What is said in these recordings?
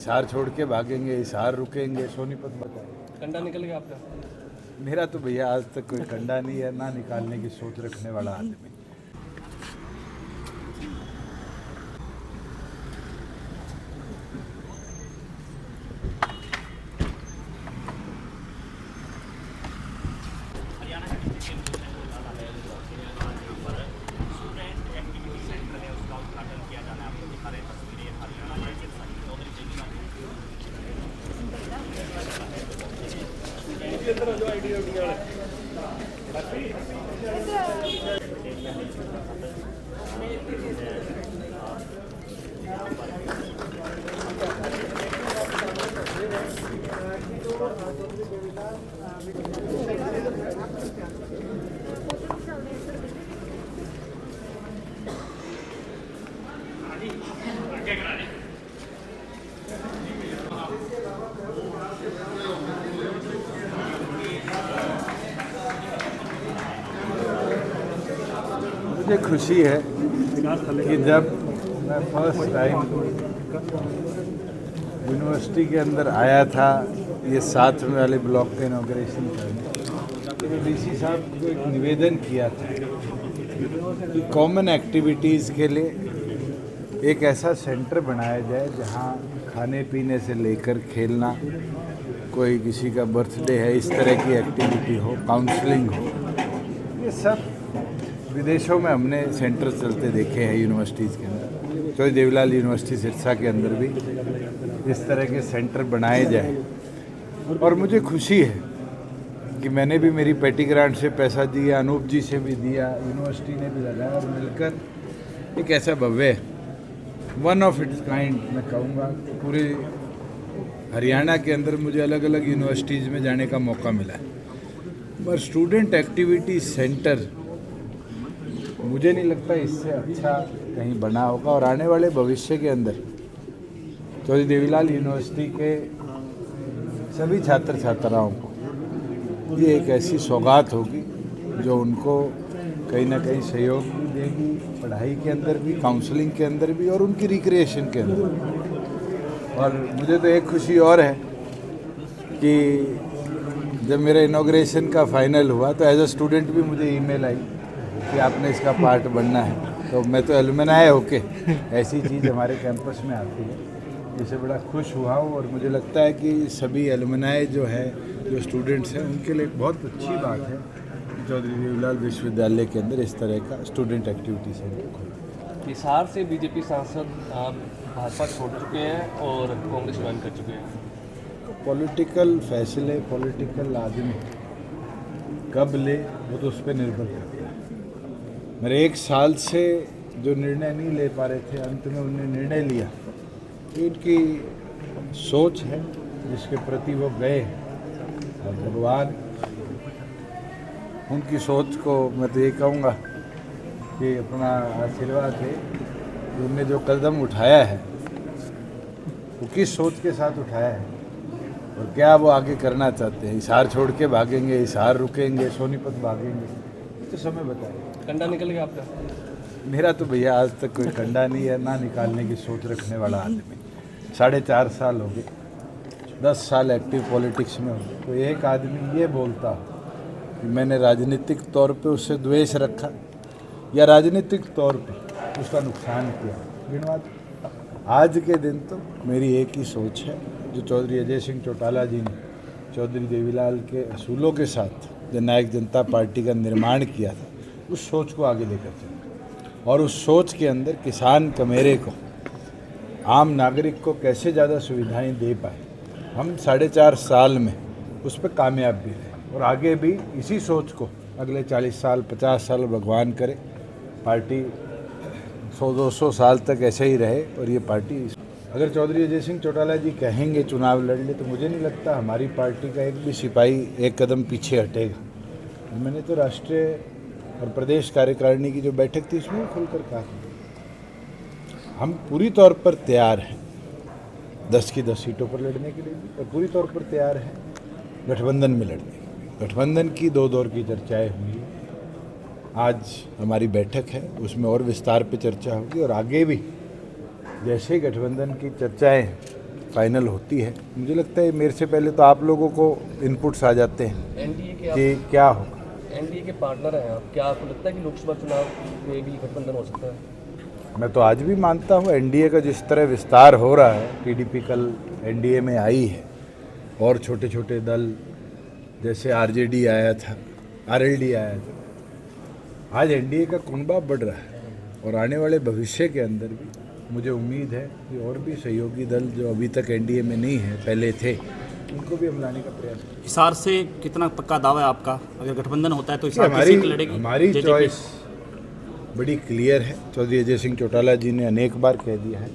हिसार छोड़ के भागेंगे, हिसार रुकेंगे, सोनीपत बताएंगे। कंडा निकल गया आपका? मेरा तो भैया आज तक कोई कंडा नहीं है, ना निकालने की सोच रखने वाला आदमी। मुझे खुशी है कि जब मैं फर्स्ट टाइम यूनिवर्सिटी के अंदर आया था ये 7वें वाले ब्लॉक का इनॉग्रेशन करने, तो डीसी साहब को एक निवेदन किया था कि कॉमन एक्टिविटीज़ के लिए एक ऐसा सेंटर बनाया जाए जहां खाने पीने से लेकर खेलना, कोई किसी का बर्थडे है इस तरह की एक्टिविटी हो, काउंसलिंग हो। ये सब विदेशों में हमने सेंटर चलते देखे हैं यूनिवर्सिटीज़ के अंदर। चौधरी देवीलाल यूनिवर्सिटी सिरसा के अंदर भी इस तरह के सेंटर बनाए जाए। और मुझे खुशी है कि मैंने भी मेरी पेटी ग्रांट से पैसा दिया, अनूप जी से भी दिया, यूनिवर्सिटी ने भी लगाया और मिलकर एक ऐसा भव्य वन ऑफ इट्स काइंड मैं कहूँगा पूरे हरियाणा के अंदर मुझे अलग अलग यूनिवर्सिटीज़ में जाने का मौका मिला है। पर स्टूडेंट एक्टिविटी सेंटर मुझे नहीं लगता इससे अच्छा कहीं बना होगा। और आने वाले भविष्य के अंदर चौधरी देवीलाल यूनिवर्सिटी के सभी छात्र छात्राओं को ये एक ऐसी सौगात होगी जो उनको कहीं ना कहीं सहयोग भी देगी, पढ़ाई के अंदर भी, काउंसलिंग के अंदर भी और उनकी रिक्रिएशन के अंदर भी। और मुझे तो एक खुशी और है कि जब मेरा इनॉग्रेशन का फाइनल हुआ तो एज अ स्टूडेंट भी मुझे ईमेल आई कि आपने इसका पार्ट बनना है। तो मैं तो एलुमनाई होके ऐसी चीज़ हमारे कैंपस में आती है, इससे बड़ा खुश हुआ हूँ। और मुझे लगता है कि सभी एलुमनाई जो है, जो स्टूडेंट्स हैं, उनके लिए एक बहुत अच्छी बात है कि चौधरी देवीलाल विश्वविद्यालय के अंदर इस तरह का स्टूडेंट एक्टिविटी सेंटर खोला। हिसार से बीजेपी सांसद आप भाजपा छोड़ चुके हैं और कांग्रेस ज्वाइन कर चुके हैं। पॉलिटिकल फैसले पॉलिटिकल आदमी कब ले वो तो उस पर निर्भर करता है। मेरे 1 साल से जो निर्णय नहीं ले पा रहे थे, अंत में उन्होंने निर्णय लिया कि उनकी सोच है जिसके प्रति वो गए, और भगवान उनकी सोच को मैं तो ये कहूँगा कि अपना आशीर्वाद है कि उनने जो कदम उठाया है वो किस सोच के साथ उठाया है और क्या वो आगे करना चाहते हैं। हिसार छोड़ के भागेंगे, हिसार रुकेंगे, सोनीपत भागेंगे, तो समय बताएगा। कंडा निकल गया आपका? मेरा तो भैया आज तक कोई कंडा नहीं है, ना निकालने की सोच रखने वाला आदमी। 4.5 साल हो गए, 10 साल एक्टिव पॉलिटिक्स में हो गए, तो एक आदमी ये बोलता कि मैंने राजनीतिक तौर पे उससे द्वेष रखा या राजनीतिक तौर पे उसका नुकसान किया, गिनवा। आज के दिन तो मेरी एक ही सोच है जो चौधरी अजय सिंह चौटाला जी ने चौधरी देवीलाल के असूलों के साथ जननायक जनता पार्टी का निर्माण किया था, उस सोच को आगे लेकर चलें। और उस सोच के अंदर किसान कमेरे को, आम नागरिक को कैसे ज़्यादा सुविधाएं दे पाए, हम 4.5 साल में उस पर कामयाब भी रहे। और आगे भी इसी सोच को अगले 40 साल 50 साल भगवान करे पार्टी 100-200 साल तक ऐसे ही रहे। और ये पार्टी, अगर चौधरी अजय सिंह चौटाला जी कहेंगे चुनाव लड़ ले, तो मुझे नहीं लगता हमारी पार्टी का एक भी सिपाही एक कदम पीछे हटेगा। मैंने तो राष्ट्रीय और प्रदेश कार्यकारिणी की जो बैठक थी उसमें खुलकर कहा हम पूरी तौर पर तैयार हैं 10 की 10 सीटों पर लड़ने के लिए भी, और पूरी तौर पर तैयार हैं गठबंधन में लड़ने के लिए। गठबंधन की 2 दौर की चर्चाएं हुई, आज हमारी बैठक है, उसमें और विस्तार पे चर्चा होगी। और आगे भी जैसे गठबंधन की चर्चाएं फाइनल होती है। मुझे लगता है मेरे से पहले तो आप लोगों को इनपुट्स आ जाते हैं एनडीए के कि क्या होगा। एनडीए के पार्टनर हैं आप, क्या आपको लगता है कि लोकसभा चुनाव में भी गठबंधन हो सकता है? मैं तो आज भी मानता हूँ एनडीए का जिस तरह विस्तार हो रहा है, टीडीपी कल एनडीए में आई है और छोटे छोटे दल जैसे आरजेडी आया था, आरएलडी आया था, आज एनडीए का कुनबा बढ़ रहा है और आने वाले भविष्य के अंदर भी मुझे उम्मीद है कि और भी सहयोगी दल जो अभी तक एनडीए में नहीं है, पहले थे, उनको भी हम लाने का प्रयास करेंगे। हिसार से कितना पक्का दावा है आपका? अगर गठबंधन होता है तो हिसार की हमारी सीट लड़ेगी? हमारी JJP? चॉइस बड़ी क्लियर है। चौधरी अजय सिंह चौटाला जी ने अनेक बार कह दिया है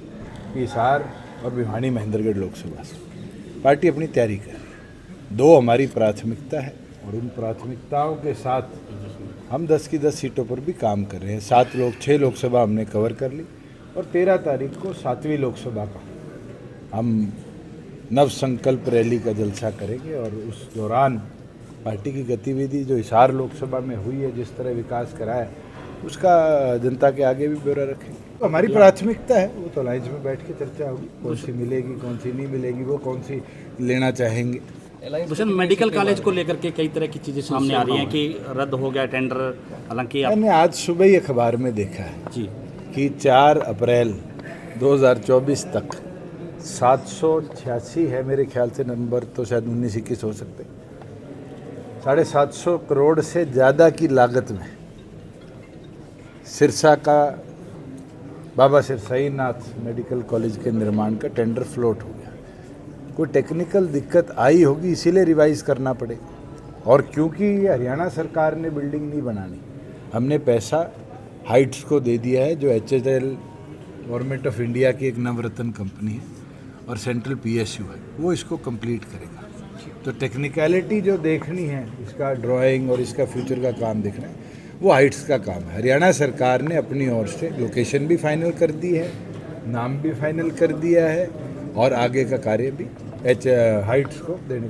कि हिसार और भिवानी महेंद्रगढ़ लोकसभा से पार्टी अपनी तैयारी कर रही है। 2 हमारी प्राथमिकता है और उन प्राथमिकताओं के साथ हम 10 की 10 सीटों पर भी काम कर रहे हैं। 6 लोकसभा हमने कवर कर ली और 13 तारीख को 7वीं लोकसभा का हम नव संकल्प रैली का जलसा करेंगे और उस दौरान पार्टी की गतिविधि जो हिसार लोकसभा में हुई है, जिस तरह विकास कराया है, उसका जनता के आगे भी ब्यौरा रखेंगे। तो हमारी प्राथमिकता है, वो तो अलायंस में बैठ के चर्चा होगी, कौन सी मिलेगी कौन सी नहीं मिलेगी, वो कौन सी लेना चाहेंगे। भूषण, मेडिकल कॉलेज को लेकर के कई तरह की चीज़ें सामने आ रही हैं कि रद्द हो गया टेंडर, हालांकि मैंने आज सुबह ही अखबार में देखा है जी कि 4 अप्रैल 2024 तक 786 है मेरे ख्याल से, नंबर तो शायद 19-21 हो सकते, 750 करोड़ से ज़्यादा की लागत में सिरसा का बाबा सिरसाई नाथ मेडिकल कॉलेज के निर्माण का टेंडर फ्लोट हो गया। कोई टेक्निकल दिक्कत आई होगी, इसीलिए रिवाइज करना पड़ेगा। और क्योंकि ये हरियाणा सरकार ने बिल्डिंग नहीं बनानी, हमने पैसा हाइट्स को दे दिया है, जो HHL गवर्नमेंट ऑफ इंडिया की एक नवरत्न कंपनी है और सेंट्रल PSU है, वो इसको कंप्लीट करेगा। तो टेक्निकलिटी जो देखनी है, इसका ड्राइंग और इसका फ्यूचर का काम देखना है, वो हाइट्स का काम है। हरियाणा सरकार ने अपनी ओर से लोकेशन भी फाइनल कर दी है, नाम भी फाइनल कर दिया है और आगे का कार्य भी हाइट्स को देने